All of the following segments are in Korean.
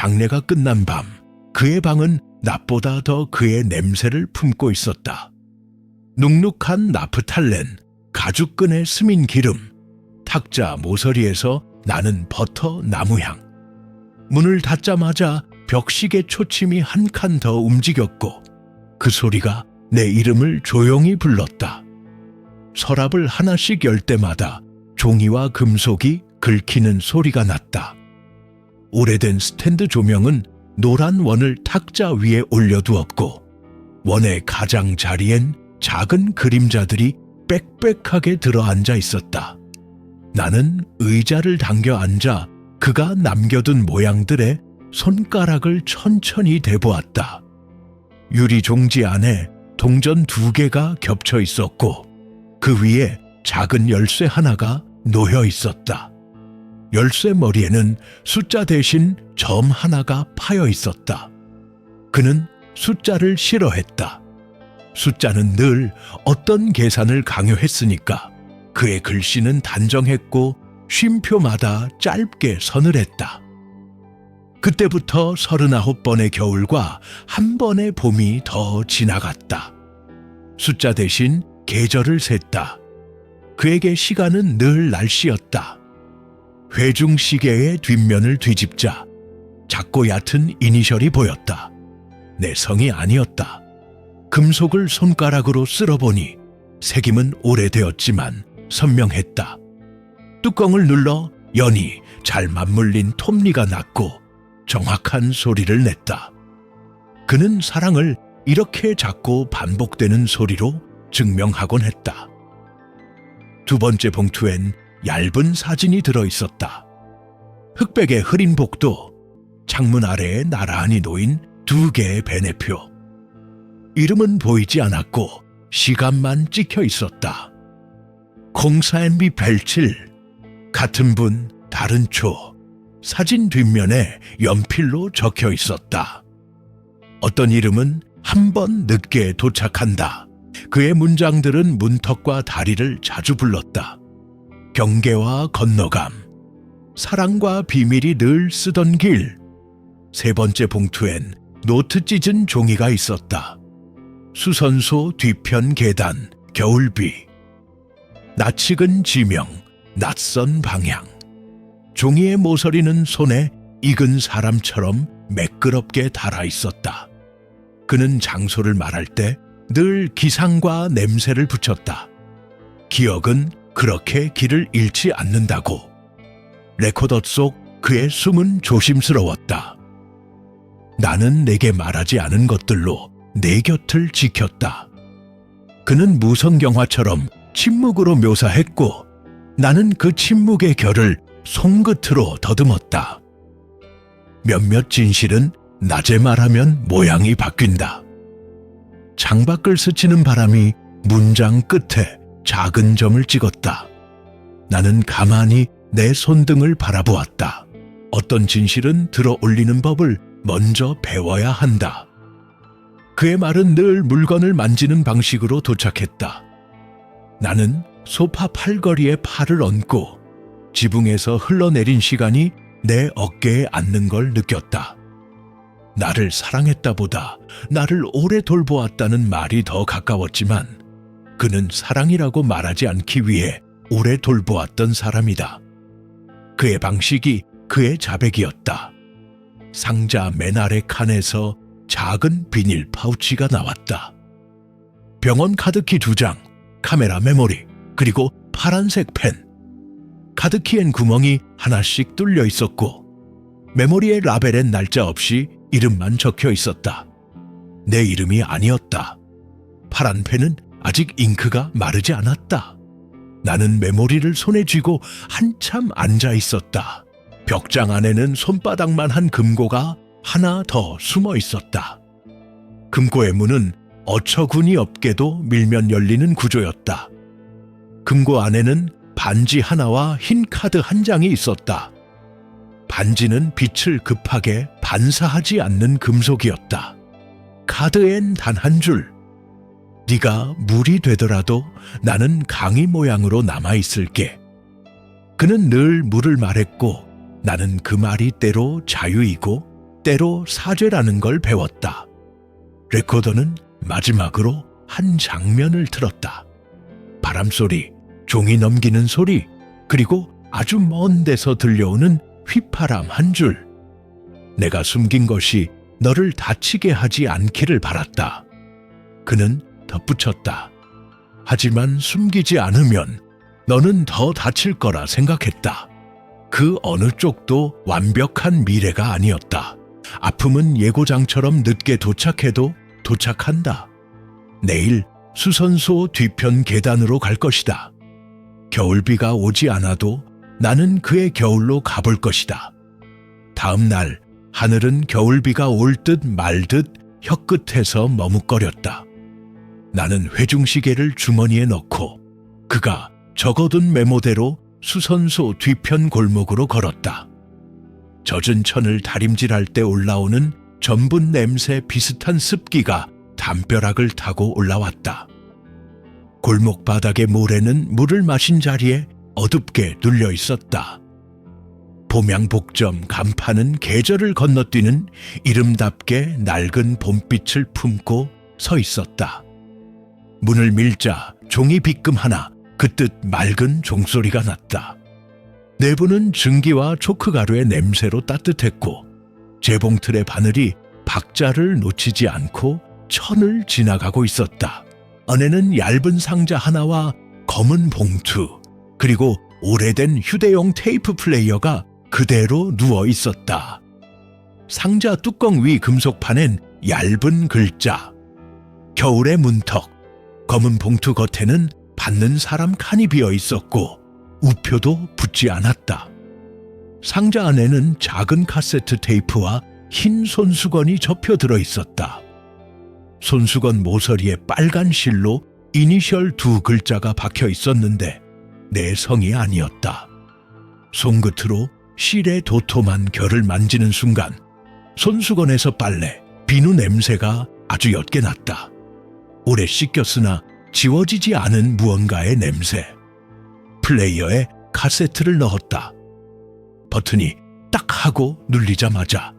장례가 끝난 밤 그의 방은 낮보다 더 그의 냄새를 품고 있었다. 눅눅한 나프탈렌, 가죽끈의 스민 기름, 탁자 모서리에서 나는 버터 나무향. 문을 닫자마자 벽시계 초침이 한 칸 더 움직였고 그 소리가 내 이름을 조용히 불렀다. 서랍을 하나씩 열 때마다 종이와 금속이 긁히는 소리가 났다. 오래된 스탠드 조명은 노란 원을 탁자 위에 올려두었고 원의 가장자리엔 작은 그림자들이 빽빽하게 들어앉아 있었다. 나는 의자를 당겨 앉아 그가 남겨둔 모양들의 손가락을 천천히 대보았다. 유리 종지 안에 동전 2개가 겹쳐 있었고 그 위에 작은 열쇠 하나가 놓여 있었다. 열쇠 머리에는 숫자 대신 점 하나가 파여 있었다. 그는 숫자를 싫어했다. 숫자는 늘 어떤 계산을 강요했으니까 그의 글씨는 단정했고 쉼표마다 짧게 서늘했다. 그때부터 39번의 겨울과 한 번의 봄이 더 지나갔다. 숫자 대신 계절을 셌다. 그에게 시간은 늘 날씨였다. 회중시계의 뒷면을 뒤집자 작고 얕은 이니셜이 보였다. 내 성이 아니었다. 금속을 손가락으로 쓸어보니 새김은 오래되었지만 선명했다. 뚜껑을 눌러 연이 잘 맞물린 톱니가 났고 정확한 소리를 냈다. 그는 사랑을 이렇게 작고 반복되는 소리로 증명하곤 했다. 2번째 봉투엔 얇은 사진이 들어있었다. 흑백의 흐린 복도, 창문 아래에 나란히 놓인 2개의 배내표. 이름은 보이지 않았고 시간만 찍혀 있었다. 공사앤비 벨칠, 같은 분, 다른 초. 사진 뒷면에 연필로 적혀 있었다. 어떤 이름은 한 번 늦게 도착한다. 그의 문장들은 문턱과 다리를 자주 불렀다. 경계와 건너감, 사랑과 비밀이 늘 쓰던 길. 3번째 봉투엔 노트 찢은 종이가 있었다. 수선소 뒤편 계단, 겨울비. 낯익은 지명, 낯선 방향. 종이의 모서리는 손에 익은 사람처럼 매끄럽게 달아 있었다. 그는 장소를 말할 때 늘 기상과 냄새를 붙였다. 기억은 그렇게 길을 잃지 않는다고. 레코더 속 그의 숨은 조심스러웠다. 나는 내게 말하지 않은 것들로 내 곁을 지켰다. 그는 무성경화처럼 침묵으로 묘사했고 나는 그 침묵의 결을 손끝으로 더듬었다. 몇몇 진실은 낮에 말하면 모양이 바뀐다. 창밖을 스치는 바람이 문장 끝에 작은 점을 찍었다. 나는 가만히 내 손등을 바라보았다. 어떤 진실은 들어 올리는 법을 먼저 배워야 한다. 그의 말은 늘 물건을 만지는 방식으로 도착했다. 나는 소파 팔걸이에 팔을 얹고 지붕에서 흘러내린 시간이 내 어깨에 앉는 걸 느꼈다. 나를 사랑했다보다 나를 오래 돌보았다는 말이 더 가까웠지만 그는 사랑이라고 말하지 않기 위해 오래 돌보았던 사람이다. 그의 방식이 그의 자백이었다. 상자 맨 아래 칸에서 작은 비닐 파우치가 나왔다. 병원 카드키 2장, 카메라 메모리, 그리고 파란색 펜. 카드키엔 구멍이 하나씩 뚫려 있었고 메모리의 라벨엔 날짜 없이 이름만 적혀 있었다. 내 이름이 아니었다. 파란 펜은 아직 잉크가 마르지 않았다. 나는 메모리를 손에 쥐고 한참 앉아 있었다. 벽장 안에는 손바닥만 한 금고가 하나 더 숨어 있었다. 금고의 문은 어처구니 없게도 밀면 열리는 구조였다. 금고 안에는 반지 하나와 흰 카드 한 장이 있었다. 반지는 빛을 급하게 반사하지 않는 금속이었다. 카드엔 단 한 줄. 네가 물이 되더라도 나는 강이 모양으로 남아있을게. 그는 늘 물을 말했고 나는 그 말이 때로 자유이고 때로 사죄라는 걸 배웠다. 레코더는 마지막으로 한 장면을 틀었다. 바람소리, 종이 넘기는 소리, 그리고 아주 먼 데서 들려오는 휘파람 한 줄. 내가 숨긴 것이 너를 다치게 하지 않기를 바랐다. 그는 덧붙였다. 하지만 숨기지 않으면 너는 더 다칠 거라 생각했다. 그 어느 쪽도 완벽한 미래가 아니었다. 아픔은 예고장처럼 늦게 도착해도 도착한다. 내일 수선소 뒤편 계단으로 갈 것이다. 겨울비가 오지 않아도 나는 그의 겨울로 가볼 것이다. 다음 날 하늘은 겨울비가 올 듯 말 듯 혀끝에서 머뭇거렸다. 나는 회중시계를 주머니에 넣고 그가 적어둔 메모대로 수선소 뒤편 골목으로 걸었다. 젖은 천을 다림질할 때 올라오는 전분 냄새 비슷한 습기가 담벼락을 타고 올라왔다. 골목 바닥의 모래는 물을 마신 자리에 어둡게 눌려 있었다. 봄양복점 간판은 계절을 건너뛰는 이름답게 낡은 봄빛을 품고 서 있었다. 문을 밀자 종이 빗금 하나 그뜻 맑은 종소리가 났다. 내부는 증기와 초크가루의 냄새로 따뜻했고 재봉틀의 바늘이 박자를 놓치지 않고 천을 지나가고 있었다. 안에는 얇은 상자 하나와 검은 봉투, 그리고 오래된 휴대용 테이프 플레이어가 그대로 누워 있었다. 상자 뚜껑 위 금속판엔 얇은 글자, 겨울의 문턱. 검은 봉투 겉에는 받는 사람 칸이 비어 있었고 우표도 붙지 않았다. 상자 안에는 작은 카세트 테이프와 흰 손수건이 접혀 들어 있었다. 손수건 모서리에 빨간 실로 이니셜 2 글자가 박혀 있었는데 내 성이 아니었다. 손끝으로 실의 도톰한 결을 만지는 순간 손수건에서 빨래, 비누 냄새가 아주 옅게 났다. 오래 씻겼으나 지워지지 않은 무언가의 냄새. 플레이어에 카세트를 넣었다. 버튼이 딱 하고 눌리자마자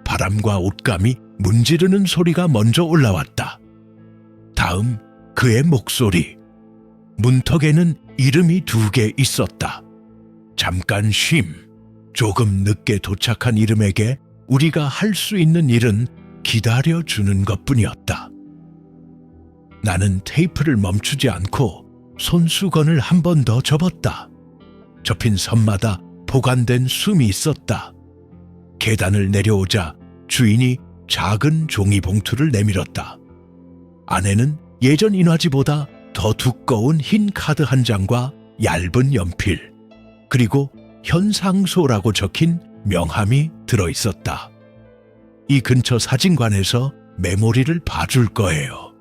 바람과 옷감이 문지르는 소리가 먼저 올라왔다. 다음 그의 목소리. 문턱에는 이름이 2개 있었다. 잠깐 쉼. 조금 늦게 도착한 이름에게 우리가 할 수 있는 일은 기다려주는 것뿐이었다. 나는 테이프를 멈추지 않고 손수건을 한 번 더 접었다. 접힌 선마다 보관된 숨이 있었다. 계단을 내려오자 주인이 작은 종이 봉투를 내밀었다. 안에는 예전 인화지보다 더 두꺼운 흰 카드 한 장과 얇은 연필, 그리고 현상소라고 적힌 명함이 들어있었다. 이 근처 사진관에서 메모리를 봐줄 거예요.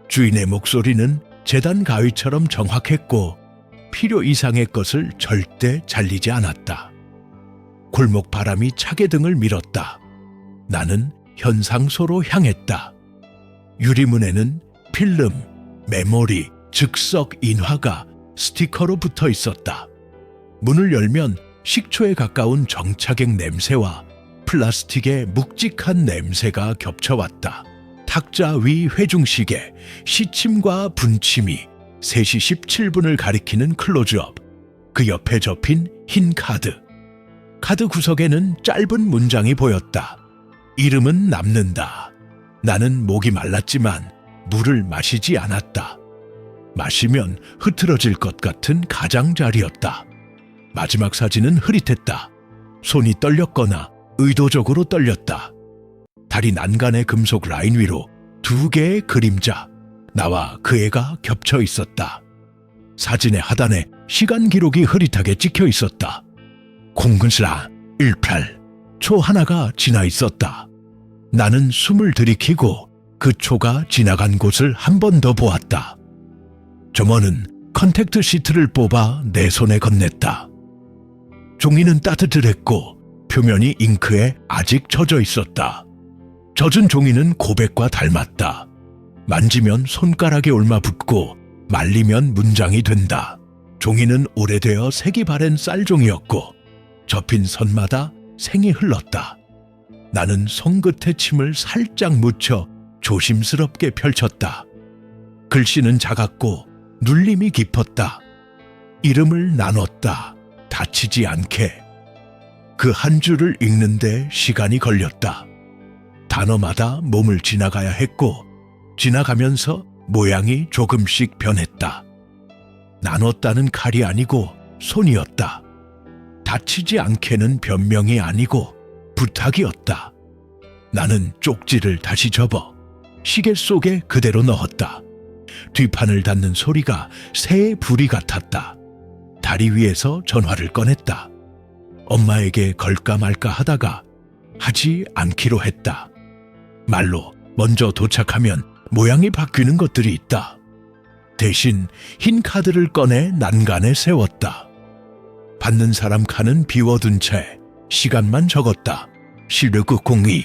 주인의 목소리는 재단 가위처럼 정확했고 필요 이상의 것을 절대 잘리지 않았다. 골목 바람이 차계등을 밀었다. 나는 현상소로 향했다. 유리문에는 필름, 메모리, 즉석 인화가 스티커로 붙어 있었다. 문을 열면 식초에 가까운 정차객 냄새와 플라스틱의 묵직한 냄새가 겹쳐왔다. 탁자 위 회중시계, 시침과 분침이 3시 17분을 가리키는 클로즈업, 그 옆에 접힌 흰 카드. 카드 구석에는 짧은 문장이 보였다. 이름은 남는다. 나는 목이 말랐지만 물을 마시지 않았다. 마시면 흐트러질 것 같은 가장자리였다. 마지막 사진은 흐릿했다. 손이 떨렸거나 의도적으로 떨렸다. 다리 난간의 금속 라인 위로 2개의 그림자, 나와 그 애가 겹쳐 있었다. 사진의 하단에 시간 기록이 흐릿하게 찍혀 있었다. 0418, 초 하나가 지나 있었다. 나는 숨을 들이키고 그 초가 지나간 곳을 한 번 더 보았다. 점원은 컨택트 시트를 뽑아 내 손에 건넸다. 종이는 따뜻했고 표면이 잉크에 아직 젖어 있었다. 젖은 종이는 고백과 닮았다. 만지면 손가락에 올마붙고 말리면 문장이 된다. 종이는 오래되어 색이 바랜 쌀종이었고 접힌 선마다 생이 흘렀다. 나는 손끝에 침을 살짝 묻혀 조심스럽게 펼쳤다. 글씨는 작았고 눌림이 깊었다. 이름을 나눴다. 다치지 않게. 그 한 줄을 읽는데 시간이 걸렸다. 단어마다 몸을 지나가야 했고 지나가면서 모양이 조금씩 변했다. 나눴다는 칼이 아니고 손이었다. 다치지 않게는 변명이 아니고 부탁이었다. 나는 쪽지를 다시 접어 시계 속에 그대로 넣었다. 뒷판을 닫는 소리가 새의 부리 같았다. 다리 위에서 전화를 꺼냈다. 엄마에게 걸까 말까 하다가 하지 않기로 했다. 말로 먼저 도착하면 모양이 바뀌는 것들이 있다. 대신 흰 카드를 꺼내 난간에 세웠다. 받는 사람 칸은 비워둔 채 시간만 적었다. 시르그 02.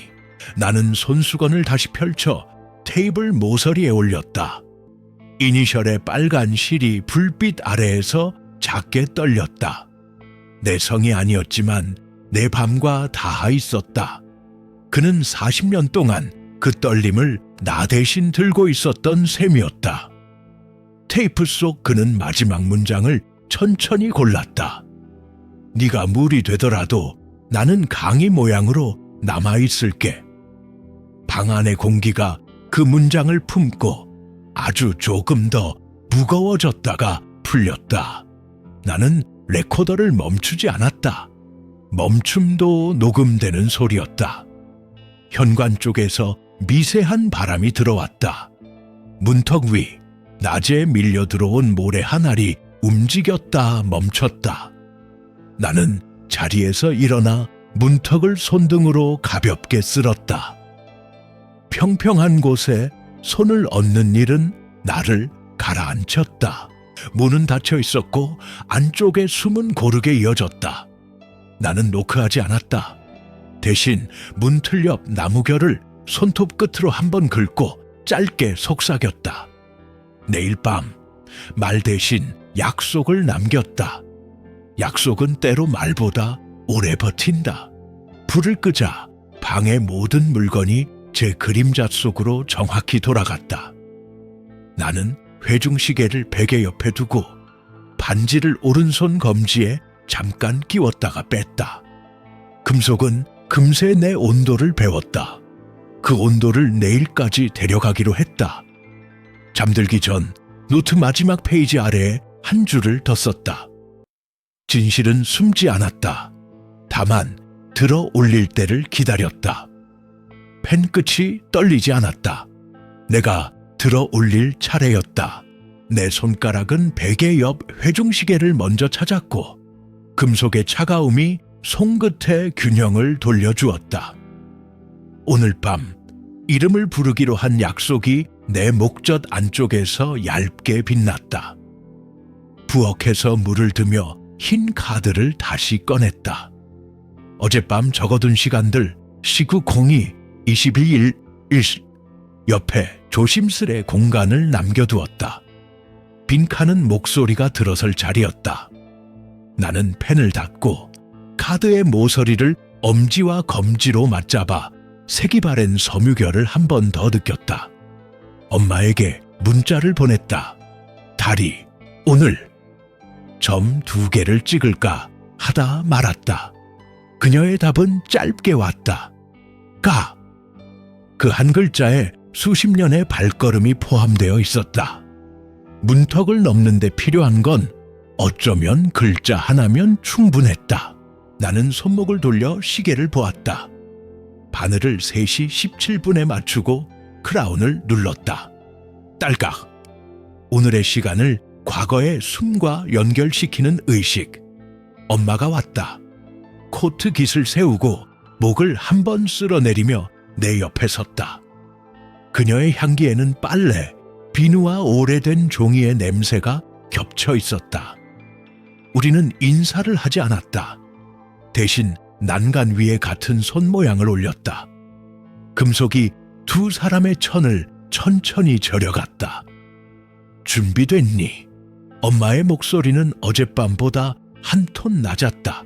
나는 손수건을 다시 펼쳐 테이블 모서리에 올렸다. 이니셜의 빨간 실이 불빛 아래에서 작게 떨렸다. 내 성이 아니었지만 내 밤과 닿아 있었다. 그는 40년 동안 그 떨림을 나 대신 들고 있었던 셈이었다. 테이프 속 그는 마지막 문장을 천천히 골랐다. 네가 물이 되더라도 나는 강이 모양으로 남아있을게. 방 안의 공기가 그 문장을 품고 아주 조금 더 무거워졌다가 풀렸다. 나는 레코더를 멈추지 않았다. 멈춤도 녹음되는 소리였다. 현관 쪽에서 미세한 바람이 들어왔다. 문턱 위 낮에 밀려 들어온 모래 한 알이 움직였다 멈췄다. 나는 자리에서 일어나 문턱을 손등으로 가볍게 쓸었다. 평평한 곳에 손을 얹는 일은 나를 가라앉혔다. 문은 닫혀 있었고 안쪽에 숨은 고르게 이어졌다. 나는 노크하지 않았다. 대신 문틀 옆 나무결을 손톱 끝으로 한번 긁고 짧게 속삭였다. 내일 밤 말 대신 약속을 남겼다. 약속은 때로 말보다 오래 버틴다. 불을 끄자 방의 모든 물건이 제 그림자 속으로 정확히 돌아갔다. 나는 회중시계를 베개 옆에 두고 반지를 오른손 검지에 잠깐 끼웠다가 뺐다. 금속은 금세 내 온도를 배웠다. 그 온도를 내일까지 데려가기로 했다. 잠들기 전 노트 마지막 페이지 아래에 한 줄을 더 썼다. 진실은 숨지 않았다. 다만 들어 올릴 때를 기다렸다. 펜 끝이 떨리지 않았다. 내가 들어 올릴 차례였다. 내 손가락은 베개 옆 회중시계를 먼저 찾았고 금속의 차가움이 손끝의 균형을 돌려주었다. 오늘 밤 이름을 부르기로 한 약속이 내 목젖 안쪽에서 얇게 빛났다. 부엌에서 물을 드며 흰 카드를 다시 꺼냈다. 어젯밤 적어둔 시간들 1902, 22일, 1 옆에 조심스레 공간을 남겨두었다. 빈 칸은 목소리가 들어설 자리였다. 나는 펜을 닫고 카드의 모서리를 엄지와 검지로 맞잡아 색이 바랜 섬유결을 한 번 더 느꼈다. 엄마에게 문자를 보냈다. 달이 오늘 점 2개를 찍을까 하다 말았다. 그녀의 답은 짧게 왔다. 가. 그 한 글자에 수십 년의 발걸음이 포함되어 있었다. 문턱을 넘는 데 필요한 건 어쩌면 글자 하나면 충분했다. 나는 손목을 돌려 시계를 보았다. 바늘을 3시 17분에 맞추고 크라운을 눌렀다. 딸깍. 오늘의 시간을 과거의 숨과 연결시키는 의식. 엄마가 왔다. 코트 깃을 세우고 목을 한 번 쓸어내리며 내 옆에 섰다. 그녀의 향기에는 빨래, 비누와 오래된 종이의 냄새가 겹쳐 있었다. 우리는 인사를 하지 않았다. 대신 난간 위에 같은 손 모양을 올렸다. 금속이 두 사람의 천을 천천히 저려갔다. 준비됐니? 엄마의 목소리는 어젯밤보다 한 톤 낮았다.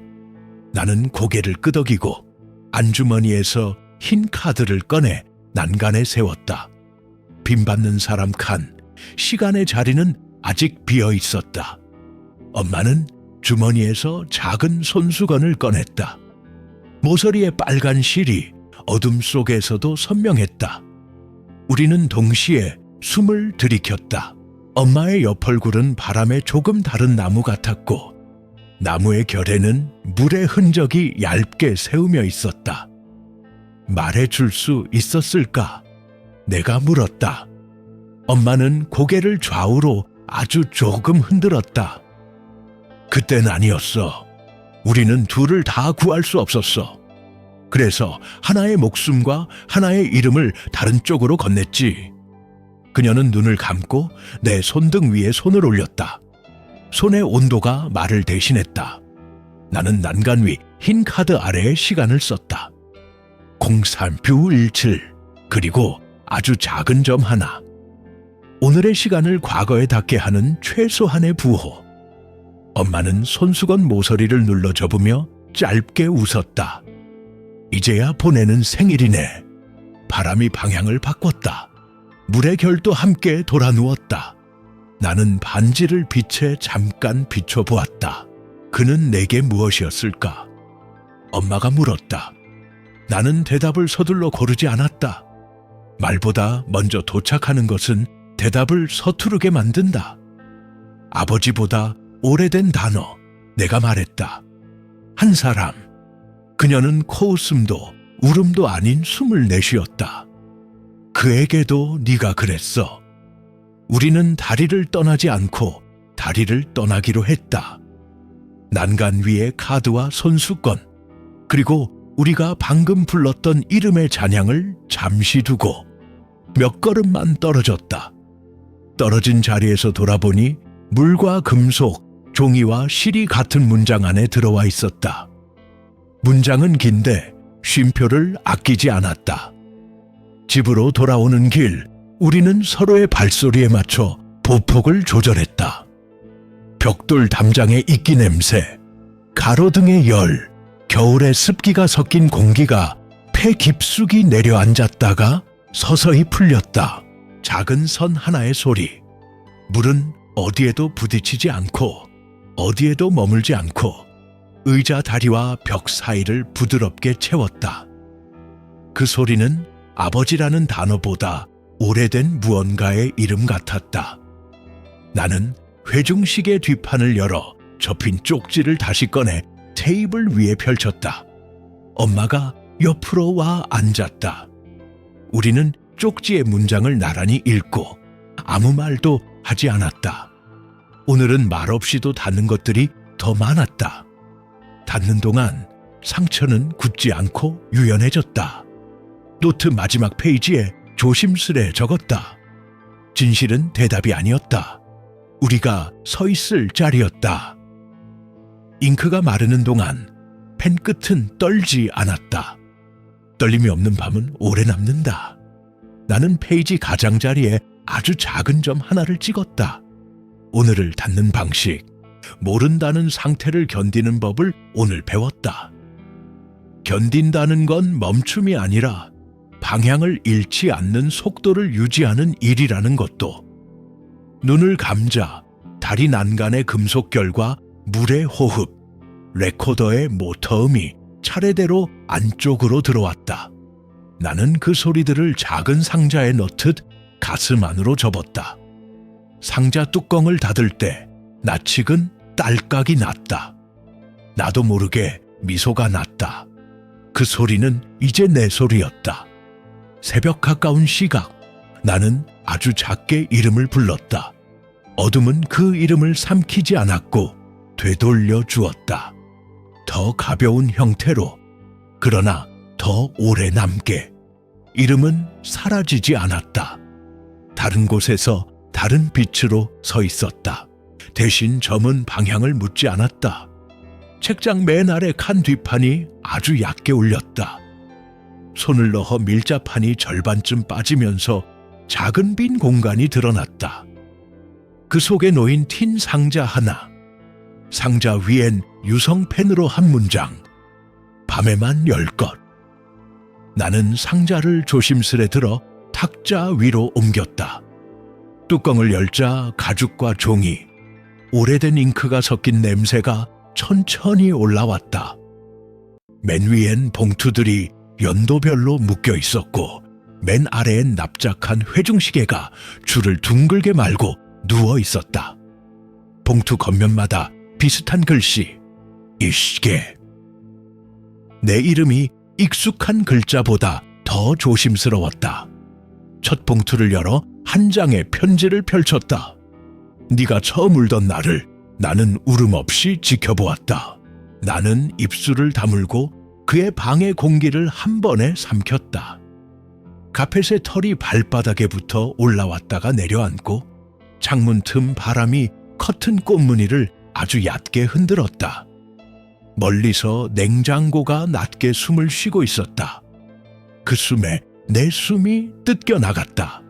나는 고개를 끄덕이고 안주머니에서 흰 카드를 꺼내 난간에 세웠다. 빈받는 사람 칸, 시간의 자리는 아직 비어 있었다. 엄마는 주머니에서 작은 손수건을 꺼냈다. 모서리의 빨간 실이 어둠 속에서도 선명했다. 우리는 동시에 숨을 들이켰다. 엄마의 옆얼굴은 바람에 조금 다른 나무 같았고 나무의 결에는 물의 흔적이 얇게 새우며 있었다. 말해줄 수 있었을까? 내가 물었다. 엄마는 고개를 좌우로 아주 조금 흔들었다. 그땐 아니었어. 우리는 둘을 다 구할 수 없었어. 그래서 하나의 목숨과 하나의 이름을 다른 쪽으로 건넸지. 그녀는 눈을 감고 내 손등 위에 손을 올렸다. 손의 온도가 말을 대신했다. 나는 난간 위 흰 카드 아래에 시간을 썼다. 03뷰17 그리고 아주 작은 점 하나. 오늘의 시간을 과거에 닿게 하는 최소한의 부호. 엄마는 손수건 모서리를 눌러 접으며 짧게 웃었다. 이제야 보내는 생일이네. 바람이 방향을 바꿨다. 물의 결도 함께 돌아 누웠다. 나는 반지를 빛에 잠깐 비춰보았다. 그는 내게 무엇이었을까? 엄마가 물었다. 나는 대답을 서둘러 고르지 않았다. 말보다 먼저 도착하는 것은 대답을 서투르게 만든다. 아버지보다 오래된 단어, 내가 말했다. 한 사람. 그녀는 코웃음도 울음도 아닌 숨을 내쉬었다. 그에게도 네가 그랬어. 우리는 다리를 떠나지 않고 다리를 떠나기로 했다. 난간 위의 카드와 손수건, 그리고 우리가 방금 불렀던 이름의 잔향을 잠시 두고 몇 걸음만 떨어졌다. 떨어진 자리에서 돌아보니 물과 금속, 종이와 실이 같은 문장 안에 들어와 있었다. 문장은 긴데 쉼표를 아끼지 않았다. 집으로 돌아오는 길, 우리는 서로의 발소리에 맞춰 보폭을 조절했다. 벽돌 담장의 이끼 냄새, 가로등의 열, 겨울의 습기가 섞인 공기가 폐 깊숙이 내려앉았다가 서서히 풀렸다. 작은 선 하나의 소리. 물은 어디에도 부딪히지 않고 어디에도 머물지 않고 의자 다리와 벽 사이를 부드럽게 채웠다. 그 소리는 아버지라는 단어보다 오래된 무언가의 이름 같았다. 나는 회중식의 뒷판을 열어 접힌 쪽지를 다시 꺼내 테이블 위에 펼쳤다. 엄마가 옆으로 와 앉았다. 우리는 쪽지의 문장을 나란히 읽고 아무 말도 하지 않았다. 오늘은 말없이도 닿는 것들이 더 많았다. 닿는 동안 상처는 굳지 않고 유연해졌다. 노트 마지막 페이지에 조심스레 적었다. 진실은 대답이 아니었다. 우리가 서 있을 자리였다. 잉크가 마르는 동안 펜 끝은 떨지 않았다. 떨림이 없는 밤은 오래 남는다. 나는 페이지 가장자리에 아주 작은 점 하나를 찍었다. 오늘을 닫는 방식, 모른다는 상태를 견디는 법을 오늘 배웠다. 견딘다는 건 멈춤이 아니라 방향을 잃지 않는 속도를 유지하는 일이라는 것도. 눈을 감자 다리 난간의 금속결과 물의 호흡, 레코더의 모터음이 차례대로 안쪽으로 들어왔다. 나는 그 소리들을 작은 상자에 넣듯 가슴 안으로 접었다. 상자 뚜껑을 닫을 때 나측은 딸깍이 났다. 나도 모르게 미소가 났다. 그 소리는 이제 내 소리였다. 새벽 가까운 시각, 나는 아주 작게 이름을 불렀다. 어둠은 그 이름을 삼키지 않았고 되돌려 주었다. 더 가벼운 형태로, 그러나 더 오래 남게. 이름은 사라지지 않았다. 다른 곳에서 다른 빛으로 서 있었다. 대신 점은 방향을 묻지 않았다. 책장 맨 아래 칸 뒷판이 아주 얕게 울렸다. 손을 넣어 밀자판이 절반쯤 빠지면서 작은 빈 공간이 드러났다. 그 속에 놓인 틴 상자 하나. 상자 위엔 유성펜으로 한 문장. 밤에만 열 것. 나는 상자를 조심스레 들어 탁자 위로 옮겼다. 뚜껑을 열자 가죽과 종이, 오래된 잉크가 섞인 냄새가 천천히 올라왔다. 맨 위엔 봉투들이 연도별로 묶여 있었고 맨 아래엔 납작한 회중시계가 줄을 둥글게 말고 누워 있었다. 봉투 겉면마다 비슷한 글씨, 이시게. 내 이름이 익숙한 글자보다 더 조심스러웠다. 첫 봉투를 열어 한 장의 편지를 펼쳤다. 네가 처음 울던 날을 나는 울음 없이 지켜보았다. 나는 입술을 다물고 그의 방의 공기를 한 번에 삼켰다. 카펫의 털이 발바닥에 붙어 올라왔다가 내려앉고 창문 틈 바람이 커튼 꽃무늬를 아주 얕게 흔들었다. 멀리서 냉장고가 낮게 숨을 쉬고 있었다. 그 숨에 내 숨이 뜯겨 나갔다.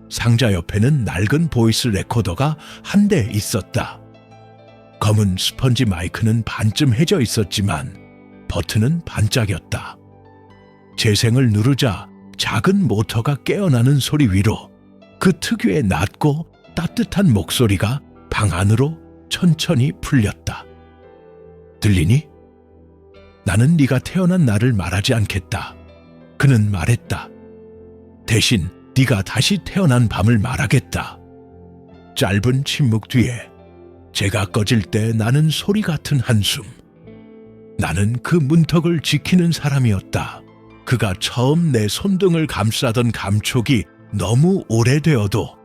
상자 옆에는 낡은 보이스 레코더가 한 대 있었다. 검은 스펀지 마이크는 반쯤 해져 있었지만 버튼은 반짝였다. 재생을 누르자 작은 모터가 깨어나는 소리 위로 그 특유의 낮고 따뜻한 목소리가 방 안으로 천천히 풀렸다. 들리니? 나는 네가 태어난 날을 말하지 않겠다. 그는 말했다. 대신 네가 다시 태어난 밤을 말하겠다. 짧은 침묵 뒤에 제가 꺼질 때 나는 소리 같은 한숨. 나는 그 문턱을 지키는 사람이었다. 그가 처음 내 손등을 감싸던 감촉이 너무 오래되어도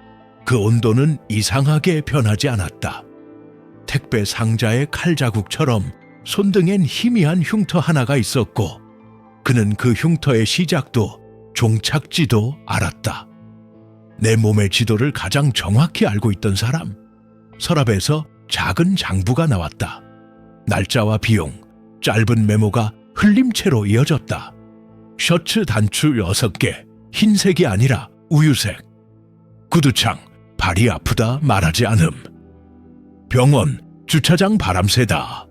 그 온도는 이상하게 변하지 않았다. 택배 상자의 칼자국처럼 손등엔 희미한 흉터 하나가 있었고 그는 그 흉터의 시작도 종착지도 알았다. 내 몸의 지도를 가장 정확히 알고 있던 사람. 서랍에서 작은 장부가 나왔다. 날짜와 비용, 짧은 메모가 흘림체로 이어졌다. 셔츠 단추 6개, 흰색이 아니라 우유색. 구두창, 발이 아프다 말하지 않음. 병원, 주차장 바람새다.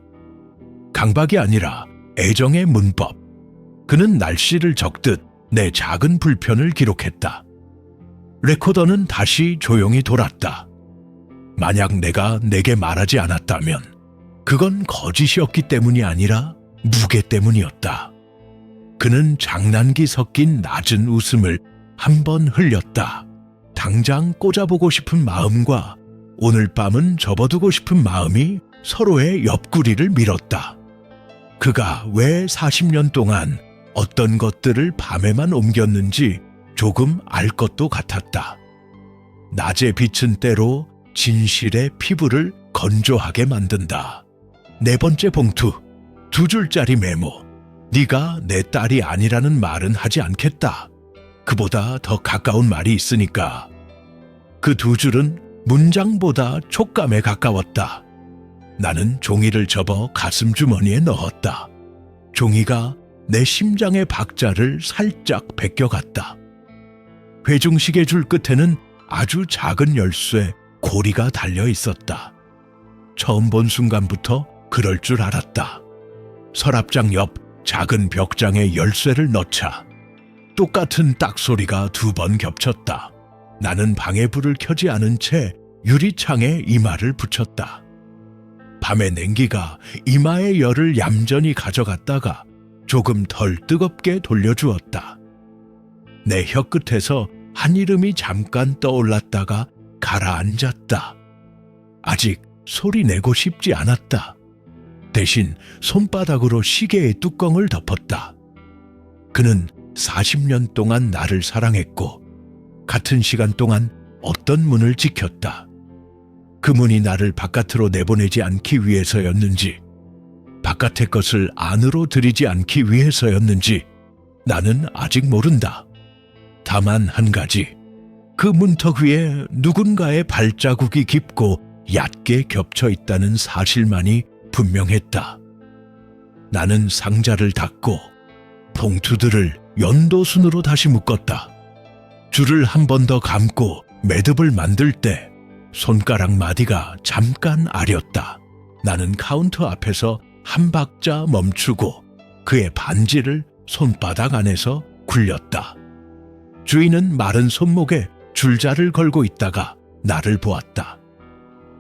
강박이 아니라 애정의 문법. 그는 날씨를 적듯 내 작은 불편을 기록했다. 레코더는 다시 조용히 돌았다. 만약 내가 내게 말하지 않았다면 그건 거짓이었기 때문이 아니라 무게 때문이었다. 그는 장난기 섞인 낮은 웃음을 한 번 흘렸다. 당장 꽂아보고 싶은 마음과 오늘 밤은 접어두고 싶은 마음이 서로의 옆구리를 밀었다. 그가 왜 40년 동안 어떤 것들을 밤에만 옮겼는지 조금 알 것도 같았다. 낮의 빛은 때로 진실의 피부를 건조하게 만든다. 4번째 봉투, 2줄짜리 메모. 네가 내 딸이 아니라는 말은 하지 않겠다. 그보다 더 가까운 말이 있으니까. 그 2줄은 문장보다 촉감에 가까웠다. 나는 종이를 접어 가슴 주머니에 넣었다. 종이가 내 심장의 박자를 살짝 베껴갔다. 회중시계 줄 끝에는 아주 작은 열쇠 고리가 달려 있었다. 처음 본 순간부터 그럴 줄 알았다. 서랍장 옆 작은 벽장에 열쇠를 넣자 똑같은 딱 소리가 2번 겹쳤다. 나는 방에 불을 켜지 않은 채 유리창에 이마를 붙였다. 밤의 냉기가 이마의 열을 얌전히 가져갔다가 조금 덜 뜨겁게 돌려주었다. 내 혀끝에서 한 이름이 잠깐 떠올랐다가 가라앉았다. 아직 소리 내고 싶지 않았다. 대신 손바닥으로 시계의 뚜껑을 덮었다. 그는 40년 동안 나를 사랑했고 같은 시간 동안 어떤 문을 지켰다. 그 문이 나를 바깥으로 내보내지 않기 위해서였는지 바깥의 것을 안으로 들이지 않기 위해서였는지 나는 아직 모른다. 다만 한 가지, 그 문턱 위에 누군가의 발자국이 깊고 얕게 겹쳐 있다는 사실만이 분명했다. 나는 상자를 닫고 봉투들을 연도순으로 다시 묶었다. 줄을 한 번 더 감고 매듭을 만들 때 손가락 마디가 잠깐 아렸다. 나는 카운터 앞에서 한 박자 멈추고 그의 반지를 손바닥 안에서 굴렸다. 주인은 마른 손목에 줄자를 걸고 있다가 나를 보았다.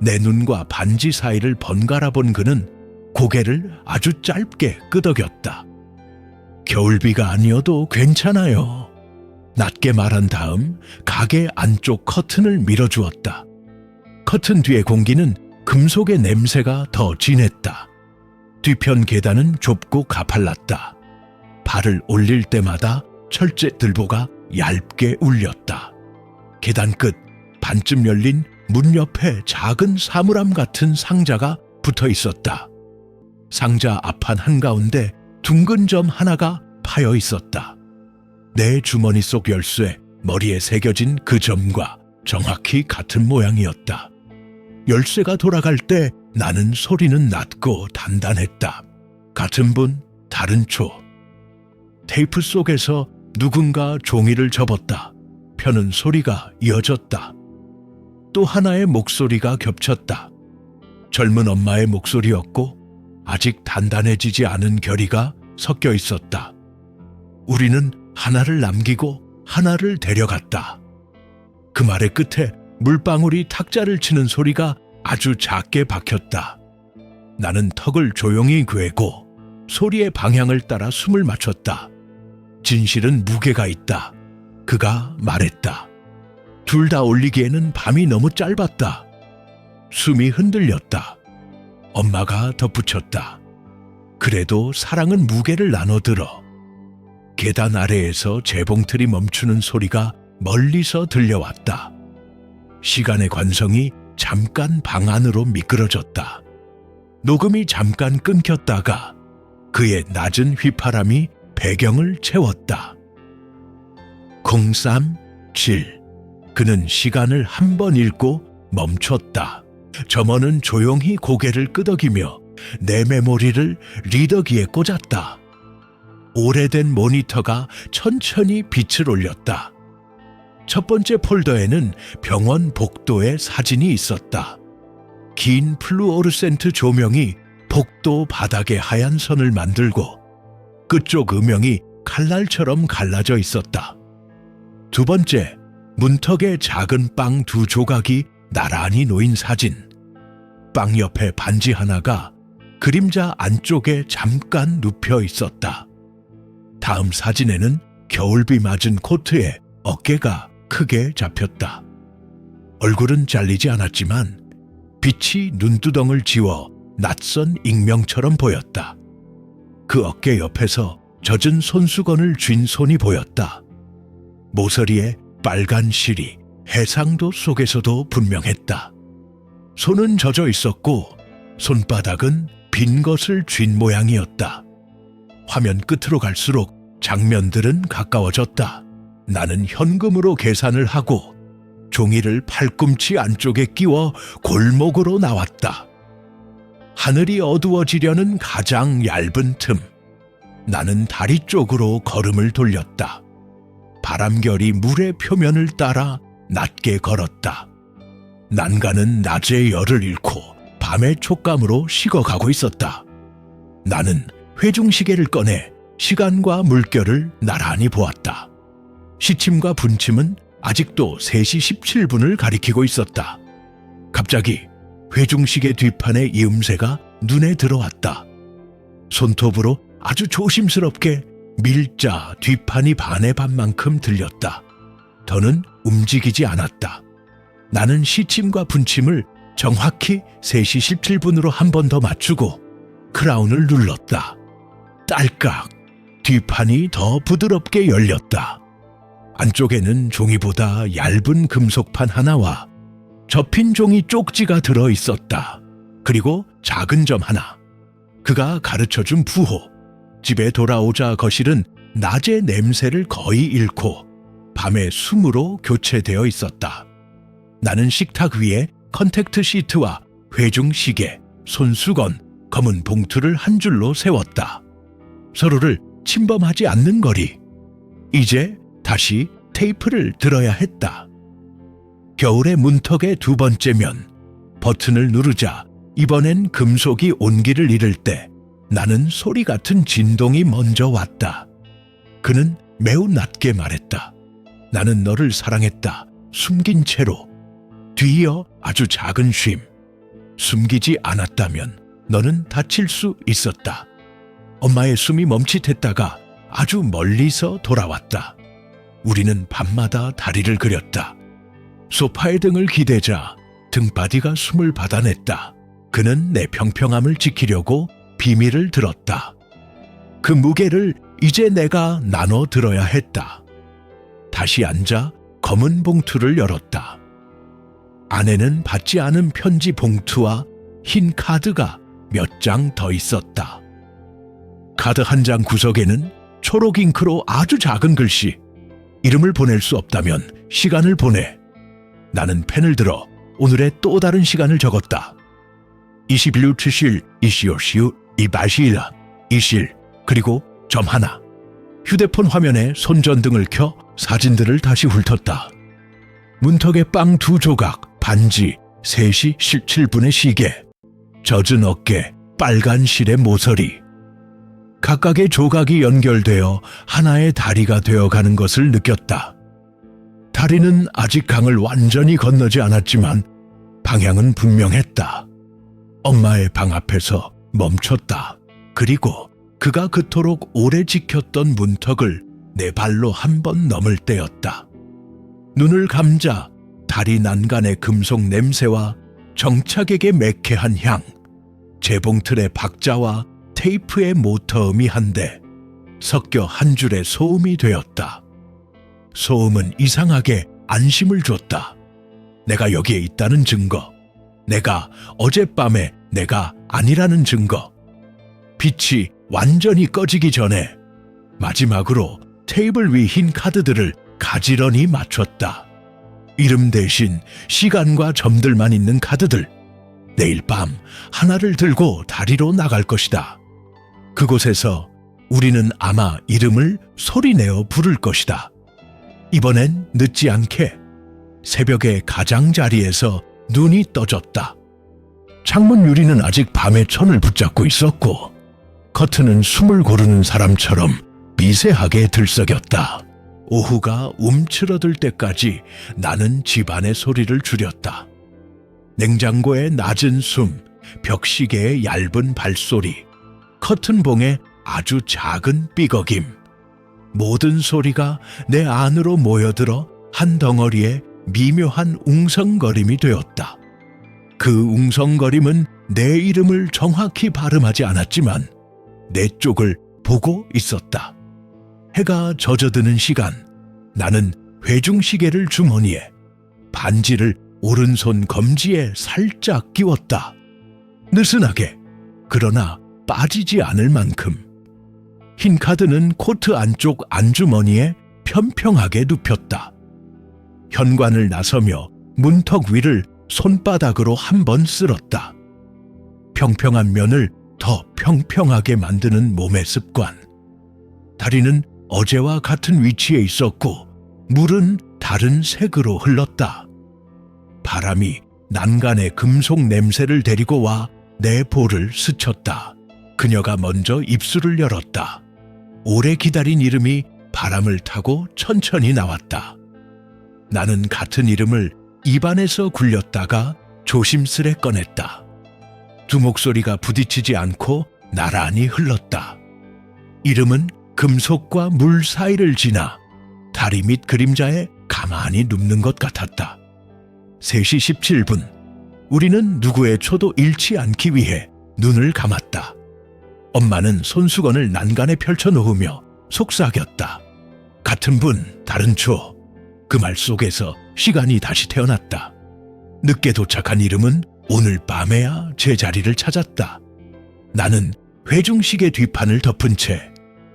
내 눈과 반지 사이를 번갈아 본 그는 고개를 아주 짧게 끄덕였다. 겨울비가 아니어도 괜찮아요. 낮게 말한 다음 가게 안쪽 커튼을 밀어주었다. 커튼 뒤의 공기는 금속의 냄새가 더 진했다. 뒤편 계단은 좁고 가팔랐다. 발을 올릴 때마다 철제들보가 얇게 울렸다. 계단 끝 반쯤 열린 문 옆에 작은 사물함 같은 상자가 붙어 있었다. 상자 앞판 한가운데 둥근 점 하나가 파여 있었다. 내 주머니 속 열쇠 머리에 새겨진 그 점과 정확히 같은 모양이었다. 열쇠가 돌아갈 때 나는 소리는 낮고 단단했다. 같은 분, 다른 초. 테이프 속에서 누군가 종이를 접었다. 펴는 소리가 이어졌다. 또 하나의 목소리가 겹쳤다. 젊은 엄마의 목소리였고 아직 단단해지지 않은 결의가 섞여 있었다. 우리는 하나를 남기고 하나를 데려갔다. 그 말의 끝에 물방울이 탁자를 치는 소리가 아주 작게 박혔다. 나는 턱을 조용히 괴고 소리의 방향을 따라 숨을 맞췄다. 진실은 무게가 있다. 그가 말했다. 둘 다 올리기에는 밤이 너무 짧았다. 숨이 흔들렸다. 엄마가 덧붙였다. 그래도 사랑은 무게를 나눠들어. 계단 아래에서 재봉틀이 멈추는 소리가 멀리서 들려왔다. 시간의 관성이 잠깐 방 안으로 미끄러졌다. 녹음이 잠깐 끊겼다가 그의 낮은 휘파람이 배경을 채웠다. 037. 그는 시간을 한 번 읽고 멈췄다. 점원은 조용히 고개를 끄덕이며 내 메모리를 리더기에 꽂았다. 오래된 모니터가 천천히 빛을 올렸다. 첫 번째 폴더에는 병원 복도의 사진이 있었다. 긴 플루오르센트 조명이 복도 바닥에 하얀 선을 만들고 끝쪽 음영이 칼날처럼 갈라져 있었다. 두 번째, 문턱에 작은 빵 두 조각이 나란히 놓인 사진. 빵 옆에 반지 하나가 그림자 안쪽에 잠깐 눕혀 있었다. 다음 사진에는 겨울비 맞은 코트에 어깨가 크게 잡혔다. 얼굴은 잘리지 않았지만 빛이 눈두덩을 지워 낯선 익명처럼 보였다. 그 어깨 옆에서 젖은 손수건을 쥔 손이 보였다. 모서리에 빨간 실이 해상도 속에서도 분명했다. 손은 젖어 있었고 손바닥은 빈 것을 쥔 모양이었다. 화면 끝으로 갈수록 장면들은 가까워졌다. 나는 현금으로 계산을 하고 종이를 팔꿈치 안쪽에 끼워 골목으로 나왔다. 하늘이 어두워지려는 가장 얇은 틈. 나는 다리 쪽으로 걸음을 돌렸다. 바람결이 물의 표면을 따라 낮게 걸었다. 난간은 낮의 열을 잃고 밤의 촉감으로 식어가고 있었다. 나는 회중시계를 꺼내 시간과 물결을 나란히 보았다. 시침과 분침은 아직도 3시 17분을 가리키고 있었다. 갑자기 회중시계 뒷판의 이음새가 눈에 들어왔다. 손톱으로 아주 조심스럽게 밀자 뒷판이 반의 반만큼 들렸다. 더는 움직이지 않았다. 나는 시침과 분침을 정확히 3시 17분으로 한 번 더 맞추고 크라운을 눌렀다. 딸깍! 뒷판이 더 부드럽게 열렸다. 안쪽에는 종이보다 얇은 금속판 하나와 접힌 종이 쪽지가 들어 있었다. 그리고 작은 점 하나. 그가 가르쳐준 부호. 집에 돌아오자 거실은 낮의 냄새를 거의 잃고 밤의 숨으로 교체되어 있었다. 나는 식탁 위에 컨택트 시트와 회중 시계, 손수건, 검은 봉투를 한 줄로 세웠다. 서로를 침범하지 않는 거리. 이제 다시 테이프를 들어야 했다. 겨울의 문턱의 두 번째 면. 버튼을 누르자 이번엔 금속이 온기를 잃을 때 나는 소리 같은 진동이 먼저 왔다. 그는 매우 낮게 말했다. 나는 너를 사랑했다. 숨긴 채로. 뒤이어 아주 작은 쉼. 숨기지 않았다면 너는 다칠 수 있었다. 엄마의 숨이 멈칫했다가 아주 멀리서 돌아왔다. 우리는 밤마다 다리를 그렸다. 소파의 등을 기대자 등바디가 숨을 받아냈다. 그는 내 평평함을 지키려고 비밀을 들었다. 그 무게를 이제 내가 나눠 들어야 했다. 다시 앉아 검은 봉투를 열었다. 안에는 받지 않은 편지 봉투와 흰 카드가 몇 장 더 있었다. 카드 한 장 구석에는 초록 잉크로 아주 작은 글씨. 이름을 보낼 수 없다면 시간을 보내. 나는 펜을 들어 오늘의 또 다른 시간을 적었다. 21일 24시 24일 이실 그리고 점 하나. 휴대폰 화면에 손전등을 켜 사진들을 다시 훑었다. 문턱에 빵 2조각, 반지, 3시 17분의 시계, 젖은 어깨, 빨간 실의 모서리. 각각의 조각이 연결되어 하나의 다리가 되어가는 것을 느꼈다. 다리는 아직 강을 완전히 건너지 않았지만 방향은 분명했다. 엄마의 방 앞에서 멈췄다. 그리고 그가 그토록 오래 지켰던 문턱을 내 발로 한 번 넘을 때였다. 눈을 감자 다리 난간의 금속 냄새와 정착에게 매캐한 향, 재봉틀의 박자와 테이프의 모터음이 한데 섞여 한 줄의 소음이 되었다. 소음은 이상하게 안심을 줬다. 내가 여기에 있다는 증거, 내가 어젯밤에 내가 아니라는 증거. 빛이 완전히 꺼지기 전에 마지막으로 테이블 위 흰 카드들을 가지런히 맞췄다. 이름 대신 시간과 점들만 있는 카드들. 내일 밤 하나를 들고 다리로 나갈 것이다. 그곳에서 우리는 아마 이름을 소리내어 부를 것이다. 이번엔 늦지 않게. 새벽의 가장자리에서 눈이 떠졌다. 창문 유리는 아직 밤의 천을 붙잡고 있었고 커튼은 숨을 고르는 사람처럼 미세하게 들썩였다. 오후가 움츠러들 때까지 나는 집안의 소리를 줄였다. 냉장고의 낮은 숨, 벽시계의 얇은 발소리, 커튼봉의 아주 작은 삐걱임. 모든 소리가 내 안으로 모여들어 한 덩어리의 미묘한 웅성거림이 되었다. 그 웅성거림은 내 이름을 정확히 발음하지 않았지만 내 쪽을 보고 있었다. 해가 젖어드는 시간, 나는 회중시계를 주머니에, 반지를 오른손 검지에 살짝 끼웠다. 느슨하게, 그러나 빠지지 않을 만큼. 흰 카드는 코트 안쪽 안주머니에 편평하게 눕혔다. 현관을 나서며 문턱 위를 손바닥으로 한 번 쓸었다. 평평한 면을 더 평평하게 만드는 몸의 습관. 다리는 어제와 같은 위치에 있었고 물은 다른 색으로 흘렀다. 바람이 난간의 금속 냄새를 데리고 와 내 볼을 스쳤다. 그녀가 먼저 입술을 열었다. 오래 기다린 이름이 바람을 타고 천천히 나왔다. 나는 같은 이름을 입안에서 굴렸다가 조심스레 꺼냈다. 두 목소리가 부딪히지 않고 나란히 흘렀다. 이름은 금속과 물 사이를 지나 다리 밑 그림자에 가만히 눕는 것 같았다. 3시 17분, 우리는 누구의 초도 잃지 않기 위해 눈을 감았다. 엄마는 손수건을 난간에 펼쳐놓으며 속삭였다. 같은 분, 다른 초. 그 말 속에서 시간이 다시 태어났다. 늦게 도착한 이름은 오늘 밤에야 제자리를 찾았다. 나는 회중식의 뒷판을 덮은 채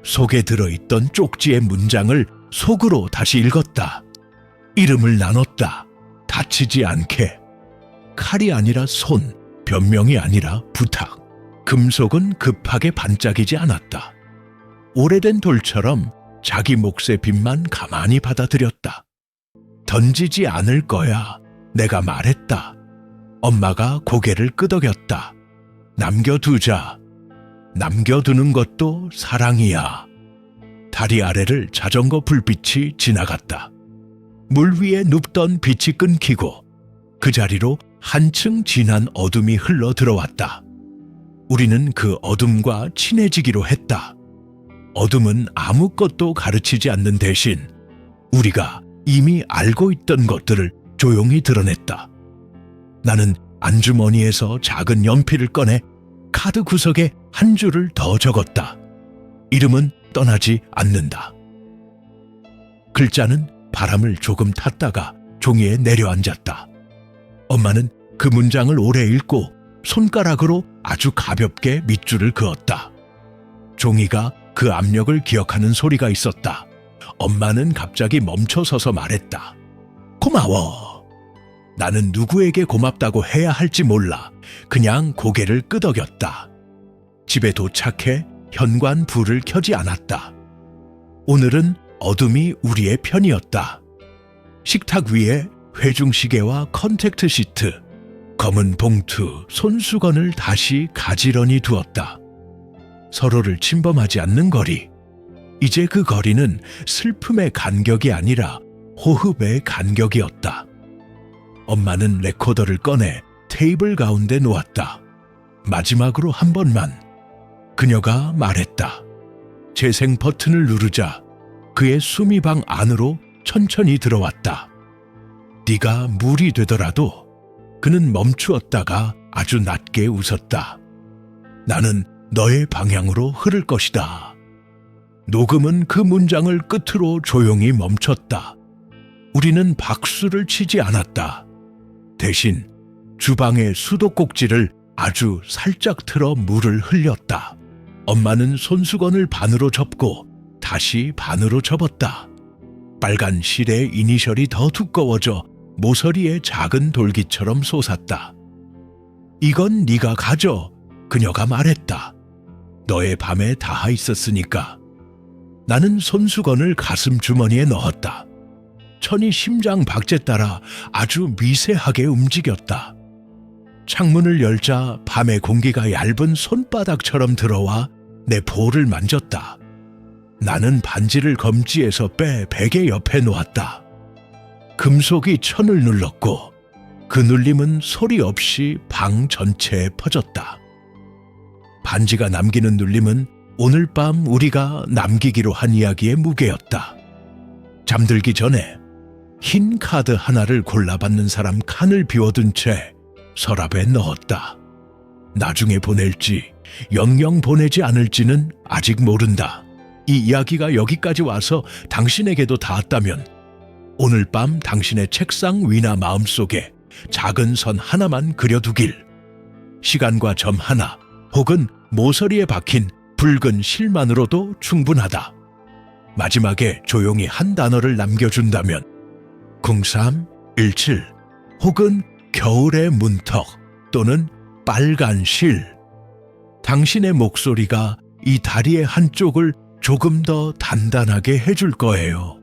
속에 들어있던 쪽지의 문장을 속으로 다시 읽었다. 이름을 나눴다. 다치지 않게. 칼이 아니라 손, 변명이 아니라 부탁. 금속은 급하게 반짝이지 않았다. 오래된 돌처럼 자기 몫의 빛만 가만히 받아들였다. 던지지 않을 거야. 내가 말했다. 엄마가 고개를 끄덕였다. 남겨두자. 남겨두는 것도 사랑이야. 다리 아래를 자전거 불빛이 지나갔다. 물 위에 눕던 빛이 끊기고 그 자리로 한층 진한 어둠이 흘러 들어왔다. 우리는 그 어둠과 친해지기로 했다. 어둠은 아무것도 가르치지 않는 대신 우리가 이미 알고 있던 것들을 조용히 드러냈다. 나는 안주머니에서 작은 연필을 꺼내 카드 구석에 한 줄을 더 적었다. 이름은 떠나지 않는다. 글자는 바람을 조금 탔다가 종이에 내려앉았다. 엄마는 그 문장을 오래 읽고 손가락으로 아주 가볍게 밑줄을 그었다. 종이가 그 압력을 기억하는 소리가 있었다. 엄마는 갑자기 멈춰서서 말했다. 고마워. 나는 누구에게 고맙다고 해야 할지 몰라 그냥 고개를 끄덕였다. 집에 도착해 현관 불을 켜지 않았다. 오늘은 어둠이 우리의 편이었다. 식탁 위에 회중시계와 컨택트 시트, 검은 봉투, 손수건을 다시 가지런히 두었다. 서로를 침범하지 않는 거리. 이제 그 거리는 슬픔의 간격이 아니라 호흡의 간격이었다. 엄마는 레코더를 꺼내 테이블 가운데 놓았다. 마지막으로 한 번만. 그녀가 말했다. 재생 버튼을 누르자 그의 숨이 방 안으로 천천히 들어왔다. 네가 물이 되더라도. 그는 멈추었다가 아주 낮게 웃었다. 나는 너의 방향으로 흐를 것이다. 녹음은 그 문장을 끝으로 조용히 멈췄다. 우리는 박수를 치지 않았다. 대신 주방의 수도꼭지를 아주 살짝 틀어 물을 흘렸다. 엄마는 손수건을 반으로 접고 다시 반으로 접었다. 빨간 실의 이니셜이 더 두꺼워져 모서리에 작은 돌기처럼 솟았다. 이건 네가 가져, 그녀가 말했다. 너의 밤에 닿아 있었으니까. 나는 손수건을 가슴 주머니에 넣었다. 천이 심장 박재 따라 아주 미세하게 움직였다. 창문을 열자 밤의 공기가 얇은 손바닥처럼 들어와 내 볼을 만졌다. 나는 반지를 검지에서 빼 베개 옆에 놓았다. 금속이 천을 눌렀고 그 눌림은 소리 없이 방 전체에 퍼졌다. 반지가 남기는 눌림은 오늘 밤 우리가 남기기로 한 이야기의 무게였다. 잠들기 전에 흰 카드 하나를 골라받는 사람 칸을 비워둔 채 서랍에 넣었다. 나중에 보낼지 영영 보내지 않을지는 아직 모른다. 이 이야기가 여기까지 와서 당신에게도 닿았다면 오늘 밤 당신의 책상 위나 마음속에 작은 선 하나만 그려두길. 시간과 점 하나 혹은 모서리에 박힌 붉은 실만으로도 충분하다. 마지막에 조용히 한 단어를 남겨준다면 0317 혹은 겨울의 문턱 또는 빨간 실. 당신의 목소리가 이 다리의 한쪽을 조금 더 단단하게 해줄 거예요.